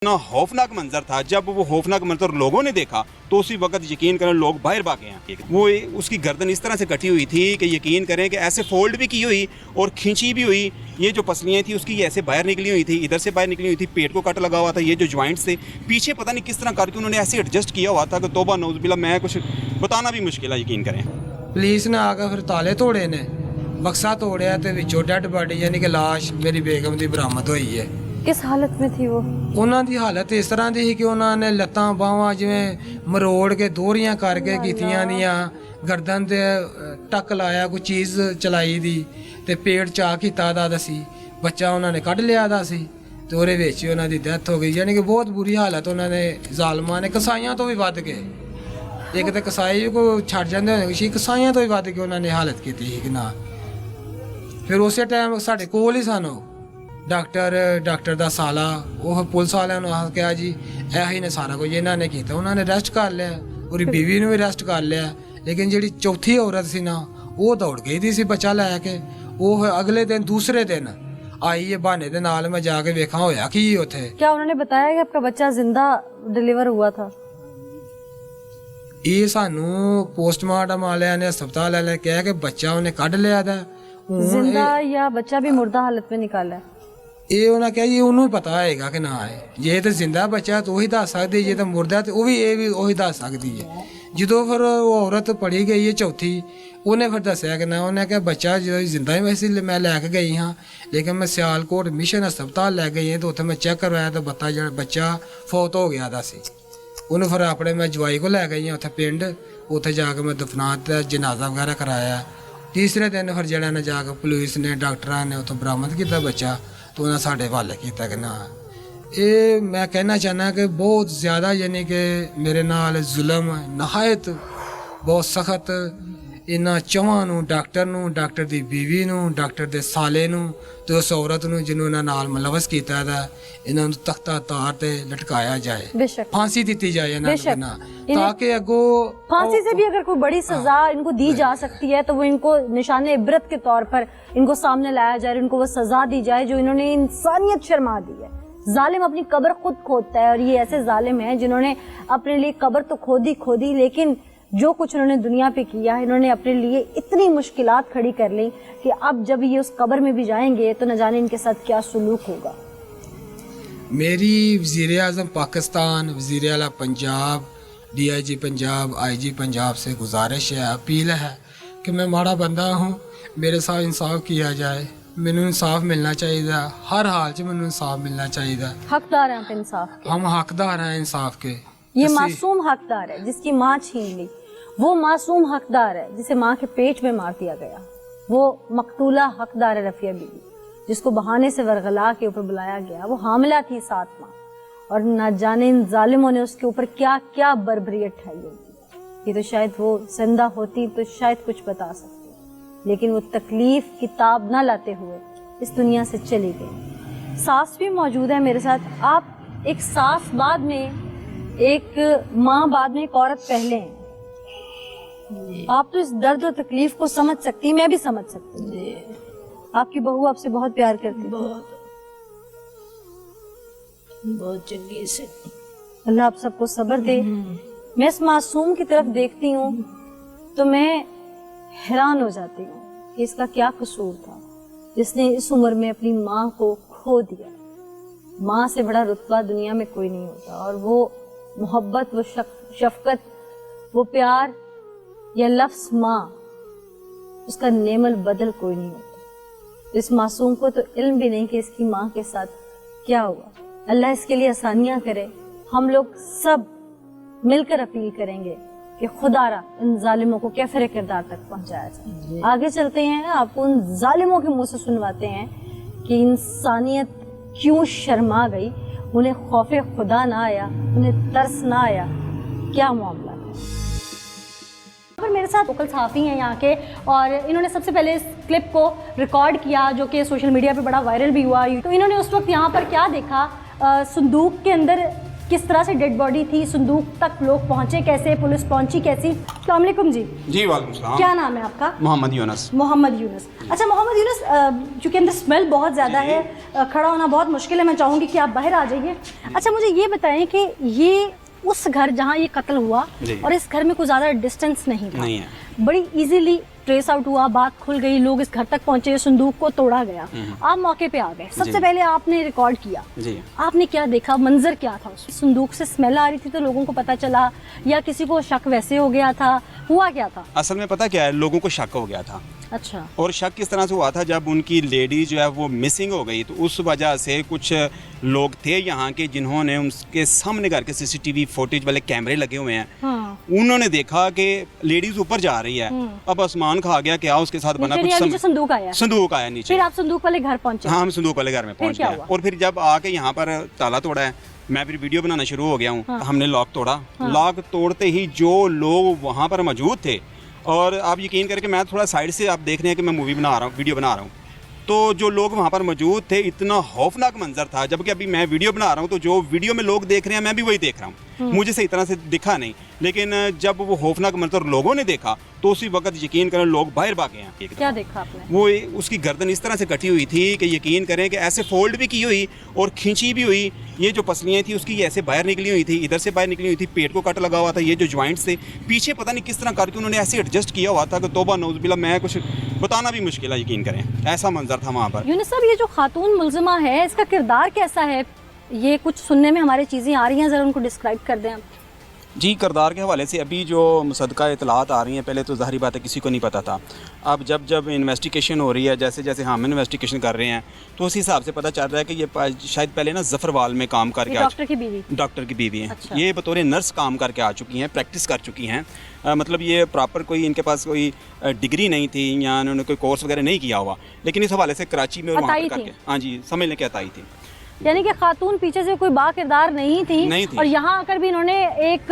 ना खौफनाक मंजर था। जब वो खौफनाक मंजर लोगों ने देखा तो उसी वक्त यकीन करें लोग बाहर भागे हैं। वो उसकी गर्दन इस तरह से कटी हुई थी कि यकीन करें कि ऐसे फोल्ड भी की हुई और खींची भी हुई। ये जो पसलियाँ थी उसकी ऐसे बाहर निकली हुई थी, इधर से बाहर निकली हुई थी, पेट को कट लगा हुआ था। ये जो जॉइंट्स थे पीछे पता नहीं किस तरह करके उन्होंने ऐसे एडजस्ट किया हुआ था कि तौबा नौज़ुबिल्लाह, मैं कुछ बताना भी मुश्किल है, यकीन करें। पुलिस ने आकर फिर ताले तोड़े ने, बक्सा तोड़िया तो विचों डेड बॉडी यानी कि लाश मेरी बेगम की बरामद हुई है। किस हालत में थी वो? ਉਹਨਾਂ ਦੀ ਹਾਲਤ ਇਸ ਤਰ੍ਹਾਂ ਦੀ ਸੀ ਕਿ ਉਹਨਾਂ ਨੇ ਲੱਤਾਂ ਬਾਹਾਂ ਜਿਵੇਂ ਮਰੋੜ ਕੇ ਦੋਹਰੀਆਂ ਕਰਕੇ ਕੀਤੀਆਂ ਦੀਆਂ, ਗਰਦਨ ਤੇ ਟੱਕ ਲਾਇਆ, ਕੋਈ ਚੀਜ਼ ਚਲਾਈ ਦੀ ਤੇ ਪੇਟ ਚਾ ਕੀਤਾ ਦਾ ਸੀ। ਬੱਚਾ ਉਹਨਾਂ ਨੇ ਕੱਢ ਲਿਆ ਦਾ ਸੀ ਤੇ ਉਹਦੇ ਵਿੱਚ ਉਹਨਾਂ ਦੀ ਡੈਥ ਹੋ ਗਈ। ਯਾਨੀ ਕਿ ਬਹੁਤ ਬੁਰੀ ਹਾਲਤ ਉਹਨਾਂ ਨੇ ਜ਼ਾਲਮਾਂ ਨੇ, ਕਸਾਈਆਂ ਤੋਂ ਵੀ ਵੱਧ ਕੇ, ਇੱਕ ਤਾਂ ਕਸਾਈ ਵੀ ਕੋਈ ਛੱਡ ਜਾਂਦੇ ਹੋਣੇ ਸੀ, ਕਸਾਈਆਂ ਤੋਂ ਵੀ ਵੱਧ ਕੇ ਉਹਨਾਂ ਨੇ ਹਾਲਤ ਕੀਤੀ ਸੀ ਕਿ ਨਾ। ਫਿਰ ਉਸੇ ਟਾਈਮ ਸਾਡੇ ਕੋਲ ਹੀ ਸਾਨੂੰ ਡਾਕਟਰ ਦਾ ਸਾਲਾ, ਉਹ ਪੁਲਿਸ ਵਾਲਿਆਂ ਨੂੰ ਆ ਕਿਹਾ ਜੀ ਇਹੀ ਨੇ ਸਾਰਾ ਕੁਝ ਇਹਨਾਂ ਨੇ ਕੀਤਾ। ਉਹਨਾਂ ਨੇ ਅਰੈਸਟ ਕਰ ਲਿਆ, ਉਹਦੀ ਬੀਵੀ ਨੂੰ ਵੀ ਅਰੈਸਟ ਕਰ ਲਿਆ। ਲੇਕਿਨ ਜਿਹੜੀ ਚੌਥੀ ਔਰਤ ਸੀ ਨਾ, ਉਹ ਦੌੜ ਗਈ ਦੀ ਸੀ ਬੱਚਾ ਲੈ ਕੇ। ਉਹ ਅਗਲੇ ਦਿਨ ਦੂਸਰੇ ਦਿਨ ਆਈ ਹੈ ਬਹਾਨੇ ਦੇ ਨਾਲ, ਮੈਂ ਜਾ ਕੇ ਵੇਖਾਂ ਹੋਇਆ ਕੀ ਉੱਥੇ। क्या उन्होंने बताया कि आपका बच्चा जिंदा डिलीवर हुआ था? ਇਹ ਸਾਨੂੰ ਪੋਸਟਮਾਰਟਮ ਵਾਲਿਆਂ ਨੇ, ਹਸਪਤਾਲ ਵਾਲਿਆਂ ਨੇ ਕਿਹਾ ਕਿ ਬੱਚਾ ਉਹਨੇ ਕੱਢ ਲਿਆ ਦਾ। जिंदा या बच्चा भी मुर्दा हालत में निकाला है? ਇਹ ਉਹਨਾਂ ਕਿਹਾ ਜੀ ਉਹਨੂੰ ਹੀ ਪਤਾ ਹੋਏਗਾ ਕਿ ਨਾ ਹੈ। ਜੇ ਤਾਂ ਜ਼ਿੰਦਾ ਬੱਚਾ ਤਾਂ ਉਹੀ ਦੱਸ ਸਕਦੀ, ਜੇ ਤਾਂ ਮੁਰਦਾ ਤੇ ਉਹ ਵੀ ਇਹ ਵੀ ਉਹੀ ਦੱਸ ਸਕਦੀ ਹੈ। ਜਦੋਂ ਫਿਰ ਉਹ ਔਰਤ ਪੜੀ ਗਈ ਹੈ ਚੌਥੀ, ਉਹਨੇ ਫਿਰ ਦੱਸਿਆ ਕਿ ਨਾ, ਉਹਨੇ ਕਿਹਾ ਬੱਚਾ ਜਦੋਂ ਜ਼ਿੰਦਾ ਹੀ ਵੈਸੇ ਮੈਂ ਲੈ ਕੇ ਗਈ ਹਾਂ, ਲੇਕਿਨ ਮੈਂ ਸਿਆਲਕੋਟ ਮਿਸ਼ਨ ਹਸਪਤਾਲ ਲੈ ਗਈ ਹਾਂ ਤਾਂ ਉੱਥੇ ਮੈਂ ਚੈੱਕ ਕਰਵਾਇਆ ਤਾਂ ਬੱਚਾ ਫੌਤ ਹੋ ਗਿਆ ਦਾ ਸੀ। ਉਹਨੂੰ ਫਿਰ ਆਪਣੇ ਮੈਂ ਜਵਾਈ ਕੋਲ ਲੈ ਗਈ ਹਾਂ ਉੱਥੇ ਪਿੰਡ, ਉੱਥੇ ਜਾ ਕੇ ਮੈਂ ਦਫਨਾਤ ਦਾ ਜਨਾਜ਼ਾ ਵਗੈਰਾ ਕਰਾਇਆ। ਤੀਸਰੇ ਦਿਨ ਫਿਰ ਜਿਹੜਾ ਨੇ ਜਾ ਕੇ ਪੁਲਿਸ ਨੇ, ਡਾਕਟਰਾਂ ਨੇ ਉੱਥੋਂ ਬਰਾਮਦ ਕੀਤਾ ਬੱਚਾ, तो उन्हें साढ़े हवाले किया कि ना। ये मैं कहना चाहना कि बहुत ज़्यादा यानी कि मेरे नाल जुल्म नहायत बहुत सख्त इन्हों चौहां नूं, डॉक्टर दी बीवी नूं, डॉक्टर दे साले नूं ते उस औरत नूं जिन्होंने नाल मुलवस किया था, इन्हों तख्ता तार ते लटकाया जाए, बेशक फांसी दी जाए इन्हों ना, ताकि अगो फांसी से भी अगर कोई बड़ी सजा इनको दी जा सकती है तो वो इनको निशाने इबरत के तौर पर इनको सामने लाया जाए, इनको वो सजा दी जाए जो इन्होंने इंसानियत शर्मा दी है। जालिम अपनी कब्र खुद खोदता है और ये ऐसे जालिम हैं जिन्होंने अपने लिए कब्र तो खोदी, लेकिन जो कुछ उन्होंने दुनिया पे किया है, इन्होंने अपने लिए इतनी मुश्किलात खड़ी कर ली कि अब जब ये उस कब्र में भी जाएंगे तो न जाने इनके साथ क्या सुलूक होगा। मेरी वज़ीर आज़म पाकिस्तान, वज़ीर आला पंजाब, DIG पंजाब, IG पंजाब से गुजारिश है, अपील है कि मैं माड़ा बंदा हूँ, मेरे साथ इंसाफ किया जाए। मैनू इंसाफ मिलना चाहिए, हर हाल च मैनू इंसाफ मिलना चाहिए। हकदार हैं आप इंसाफ के? हम हकदार हैं इंसाफ के। ये मासूम हकदार है जिसकी माँ छीन ली, वो मासूम हकदार है जिसे माँ के पेट में मार दिया गया, वो मकतूला हकदार है रफिया बीबी जिसको बहाने से वरगला के ऊपर बुलाया गया। वो हामिला थी 7 माह और न जाने इन जालिमों ने उसके ऊपर क्या क्या बर्बरियत ठाई होगी। ये तो शायद वो जिंदा होती तो शायद कुछ बता सकती, लेकिन वो तकलीफ किताब न लाते हुए इस दुनिया से चली गई। सास भी मौजूद है मेरे साथ। आप एक सास बाद में, एक माँ बाद में, एक औरत पहले हैं। आप तो इस दर्द और तकलीफ को समझ सकती, मैं भी समझ सकती हूँ। आपकी बहू आपसे बहुत प्यार करती है, बहुत चंगी से। अल्लाह आप सबको सब्र दे। मैं इस मासूम की तरफ देखती हूँ तो मैं हैरान हो जाती हूँ कि इसका क्या कसूर था जिसने इस उम्र में अपनी माँ को खो दिया। माँ से बड़ा रुतबा दुनिया में कोई नहीं होता, और वो मोहब्बत, वो शफकत, वो प्यार, या लफ्ज़ माँ, उसका नेमल बदल कोई नहीं होता। इस मासूम को तो इल्म भी नहीं कि इसकी माँ के साथ क्या हुआ। अल्लाह इसके लिए आसानियाँ करे। हम लोग सब मिलकर अपील करेंगे कि खुदारा इन जालिमों को कैफरे किरदार तक पहुँचाया जाए। आगे चलते हैं, आपको उन जालिमों के मुँह से सुनवाते हैं कि इंसानियत क्यों शर्मा गई, उन्हें खौफे खुदा ना आया, उन्हें तरस ना आया, क्या मामला। मेरे साथ लोकल सहाफ़ी हैं यहाँ के, और इन्होंने सबसे पहले इस क्लिप को रिकॉर्ड किया जो कि सोशल मीडिया पे बड़ा वायरल भी हुआ। तो इन्होंने उस वक्त यहाँ पर क्या देखा, संदूक के अंदर किस तरह से डेड बॉडी थी, संदूक तक लोग पहुंचे कैसे, पुलिस पहुंची कैसी। अस्सलाम वालेकुम जी। जी वालेकुम सलाम। क्या नाम है आपका? मोहम्मद यूनस। मोहम्मद यूनस। अच्छा मोहम्मद यूनस, चूँकि अंदर स्मेल बहुत ज़्यादा है, खड़ा होना बहुत मुश्किल है, मैं चाहूँगी कि आप बाहर आ जाइए। अच्छा मुझे ये बताएं कि ये उस घर जहाँ ये कत्ल हुआ और इस घर में कोई ज़्यादा डिस्टेंस नहीं था, नहीं है, बड़ी इजीली ट्रेस आउट हुआ, बात खुल गई, लोग इस घर तक पहुंचे, संदूक को तोड़ा गया, आप मौके पे आ गए, सबसे पहले आपने रिकॉर्ड किया जी। आपने क्या देखा, मंजर क्या था? संदूक से स्मेल आ रही थी तो लोगों को पता चला, या किसी को शक वैसे हो गया था, हुआ क्या था? असल में पता क्या है, लोगों को शक हो गया था। अच्छा। और शक किस तरह से हुआ था, जब उनकी लेडी जो है वो मिसिंग हो गई, तो उस वजह से कुछ लोग थे यहाँ के जिन्होंने उनके सामने घर के सीसीटीवी फुटेज वाले कैमरे लगे हुए हैं, उन्होंने देखा कि लेडीज ऊपर जा रही है। अब आसमान खा गया, क्या उसके साथ बना कुछ संदूक आया, संदूक आया नीचे। फिर आप संदूक वाले घर पहुंचे? हाँ, हम संदूक वाले घर में पहुंच गए। और फिर जब आके यहाँ पर ताला तोड़ा है, मैं फिर वीडियो बनाना शुरू हो गया हूँ। हमने लॉक तोड़ा, लॉक तोड़ते ही जो लोग वहाँ पर मौजूद थे, और आप यकीन करके मैं थोड़ा साइड से, आप देख रहे हैं कि मैं मूवी बना रहा हूँ, वीडियो बना रहा हूँ, तो जो लोग वहाँ पर मौजूद थे, इतना खौफनाक मंजर था। जबकि अभी मैं वीडियो बना रहा हूँ तो जो वीडियो में लोग देख रहे हैं मैं भी वही देख रहा हूँ, मुझे सही तरह से दिखा नहीं, लेकिन जब वो खौफनाक मंजर लोगों ने देखा तो उसी वक्त यकीन करें लोग बाहर भागे हैं। क्या देखा आपने? वो उसकी गर्दन इस तरह से कटी हुई थी कि यकीन करें कि ऐसे फोल्ड भी की हुई और खींची भी हुई, ये जो पसलियाँ थी उसकी ऐसे बाहर निकली हुई थी, इधर से बाहर निकली हुई थी, पेट को कट लगा हुआ था, ये जो जॉइंट्स थे पीछे पता नहीं किस तरह करके उन्होंने ऐसे एडजस्ट किया हुआ था कि तौबा नौज़ुबिल्लाह, मैं कुछ बताना भी मुश्किल है, यकीन करें ऐसा मंजर था वहाँ पर। यूनुस साहब, ये जो खातून मुलजिमा है इसका किरदार कैसा है? ये कुछ सुनने में हमारी चीज़ें आ रही हैं, ज़रा उनको डिस्क्राइब कर दें आप। जी, किरदार के हवाले से अभी जो मुसद्दका इतलात आ रही हैं, पहले तो ज़ाहिर बात है किसी को नहीं पता था। अब जब इन्वेस्टिगेशन हो रही है, जैसे जैसे हम इन्वेस्टिगेशन कर रहे हैं, तो उसी हिसाब से पता चल रहा है कि ये शायद पहले ना जफरवाल में काम करके डॉक्टर की बीवी, डॉक्टर की बीवी हैं। अच्छा। ये बतौर नर्स काम करके आ चुकी हैं, प्रैक्टिस कर चुकी हैं। मतलब ये प्रॉपर कोई इनके पास कोई डिग्री नहीं थी या उन्होंने कोई कोर्स वगैरह नहीं किया हुआ, लेकिन इस हवाले से कराची में और वहाँ पर करके, हाँ जी, समझ लें कि अताई थी। यानी कि खातून पीछे से कोई बा किरदार नहीं थी, और यहाँ आकर भी इन्होंने एक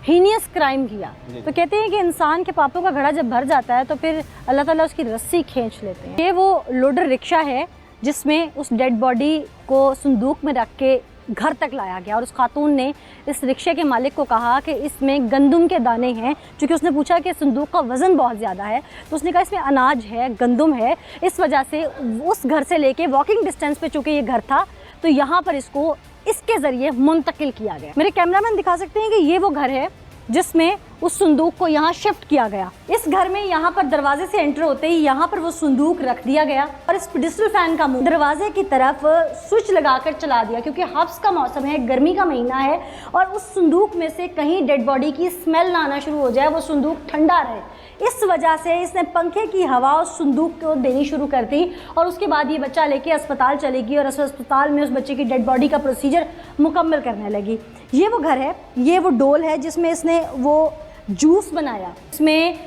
हीनियस क्राइम किया। तो कहते हैं कि इंसान के पापों का घड़ा जब भर जाता है तो फिर अल्लाह ताला उसकी रस्सी खींच लेते हैं। ये वो लोडर रिक्शा है जिसमें उस डेड बॉडी को संदूक में रख के घर तक लाया गया, और उस खातून ने इस रिक्शे के मालिक को कहा कि इसमें गंदम के दाने हैं, क्योंकि उसने पूछा कि संदूक का वज़न बहुत ज़्यादा है, तो उसने कहा इसमें अनाज है, गंदम है। इस वजह से उस घर से लेके वॉकिंग डिस्टेंस पे चूँकि ये घर था तो यहाँ पर इसको इसके ज़रिए मुंतकिल किया गया। मेरे कैमरामैन दिखा सकते हैं कि ये वो घर है जिसमें उस संदूक को यहाँ शिफ्ट किया गया। इस घर में यहाँ पर दरवाजे से एंटर होते ही यहाँ पर वो संदूक रख दिया गया, और इस डिजिटल फैन का मुंह दरवाजे की तरफ स्विच लगाकर चला दिया, क्योंकि हब्स का मौसम है, गर्मी का महीना है, और उस संदूक में से कहीं डेड बॉडी की स्मेल ना आना शुरू हो जाए, वो संदूक ठंडा रहे। इस वजह से इसने पंखे की हवा उस संदूक को देनी शुरू कर दी, और उसके बाद ये बच्चा लेके अस्पताल चलेगी और अस्पताल में उस बच्चे की डेड बॉडी का प्रोसीजर मुकम्मल करने लगी। ये वो घर है, ये वो डोल है जिसमें इसने वो जूस बनाया, इसमें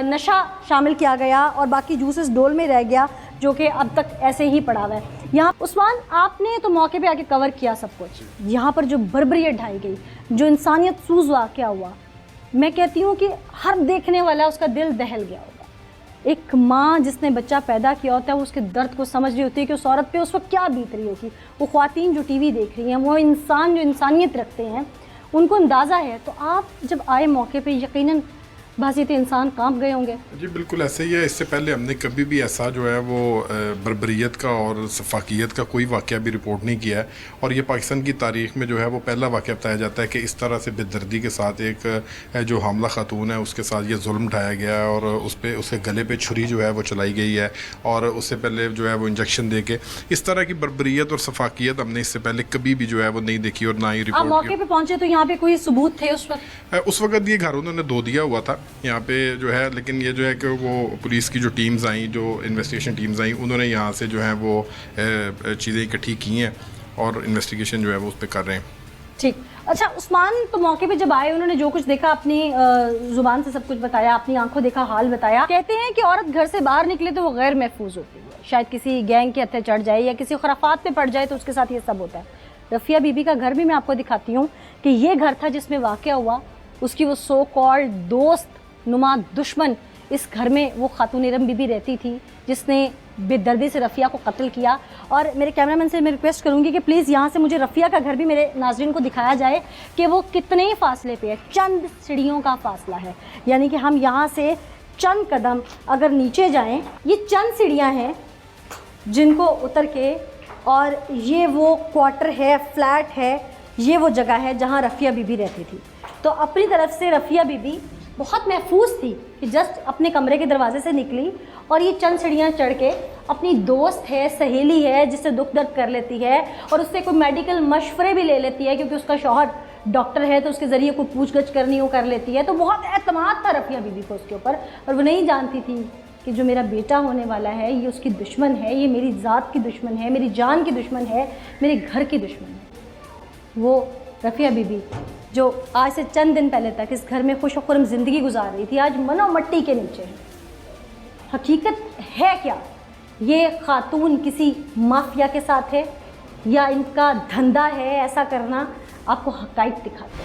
नशा शामिल किया गया और बाकी जूस इस डोल में रह गया, जो कि अब तक ऐसे ही पड़ा हुआ है। यहाँ उस्मान, आपने तो मौके पे आके कवर किया सब कुछ, यहाँ पर जो बर्बरियत ढाई गई, जो इंसानियत सूज वाक़या हुआ, मैं कहती हूँ कि हर देखने वाला उसका दिल दहल गया होगा। एक माँ जिसने बच्चा पैदा किया होता है वो उसके दर्द को समझ रही होती है कि उस औरत पे उस वक्त क्या बीत रही होगी। वो ख़वातीन जो टीवी देख रही हैं, वो इंसान जो इंसानियत रखते हैं, उनको अंदाज़ा है। तो आप जब आए मौके पे यकीनन बाज़ इंसान कांप गए होंगे। जी बिल्कुल ऐसे ही है। इससे पहले हमने कभी भी ऐसा जो है वो बर्बरियत का और सफाकियत का कोई वाक़या भी रिपोर्ट नहीं किया है, और ये पाकिस्तान की तारीख़ में जो है वो पहला वाक़या बताया जाता है कि इस तरह से बेदर्दी के साथ एक जो हामला खातून है उसके साथ ये जुल्म ढाया गया है, और उस पर उसके गले पे छुरी जो है वो चलाई गई है, और उससे पहले जो है वो इंजेक्शन दे के इस तरह की बर्बरियत और सफाकियत हमने इससे पहले कभी भी जो है वो नहीं देखी और ना ही रिपोर्ट। मौके पर पहुँचे तो यहाँ पर कोई सबूत थे उस वक्त ये घर उन्होंने धो दिया हुआ था यहाँ पे जो है, लेकिन ये जो है कि वो पुलिस की जो टीम्स आई, जो इन्वेस्टिगेशन टीम्स आई, उन्होंने यहाँ से जो है वो चीज़ें इकट्ठी की हैं और इन्वेस्टिगेशन जो है वो उस पर कर रहे हैं। ठीक। अच्छा उस्मान, तो मौके पे जब आए उन्होंने जो कुछ देखा अपनी ज़ुबान से सब कुछ बताया, अपनी आंखों देखा हाल बताया। कहते हैं कि औरत घर से बाहर निकले तो वो गैर महफूज होती है, शायद किसी गैंग के हत्थे चढ़ जाए या किसी खुराफात पे पड़ जाए तो उसके साथ ये सब होता है। रफ़िया बीबी का घर भी मैं आपको दिखाती हूँ कि ये घर था जिसमें वाक़या हुआ। उसकी वो सो कॉल्ड दोस्त नुमा दुश्मन इस घर में वो खातून इरम बीबी रहती थी, जिसने बेदर्दी से रफ़िया को कत्ल किया। और मेरे कैमरामैन से मैं रिक्वेस्ट करूंगी कि प्लीज़ यहाँ से मुझे रफ़िया का घर भी मेरे नाज़रीन को दिखाया जाए कि वो कितने ही फासले पे है, चंद सीढ़ियों का फासला है। यानी कि हम यहाँ से चंद कदम अगर नीचे जाएं, ये चंद सीढ़ियाँ हैं जिनको उतर के, और ये वो क्वार्टर है, फ्लैट है, ये वो जगह है जहाँ रफ़िया बीबी रहती थी। तो अपनी तरफ से रफ़िया बीबी बहुत महफूज थी कि जस्ट अपने कमरे के दरवाजे से निकली और ये चंद सीढ़ियाँ चढ़ के अपनी दोस्त है, सहेली है, जिससे दुख दर्द कर लेती है और उससे कोई मेडिकल मशवरे भी ले लेती है, क्योंकि उसका शौहर डॉक्टर है तो उसके ज़रिए कोई पूछगछ करनी हो कर लेती है। तो बहुत एतमाद था रफ़िया बीबी को उसके ऊपर, और वो नहीं जानती थी कि जो मेरा बेटा होने वाला है ये उसकी दुश्मन है, ये मेरी ज़ात की दुश्मन है, मेरी जान की दुश्मन है, मेरे घर की दुश्मन है। वो रफ़िया बीबी जो आज से चंद दिन पहले तक इस घर में खुश और खुर्रम ज़िंदगी गुजार रही थी, आज मनो मट्टी के नीचे है। हकीकत है क्या? ये खातून किसी माफिया के साथ है या इनका धंधा है ऐसा करना? आपको हक़ाइक़ दिखाते हैं।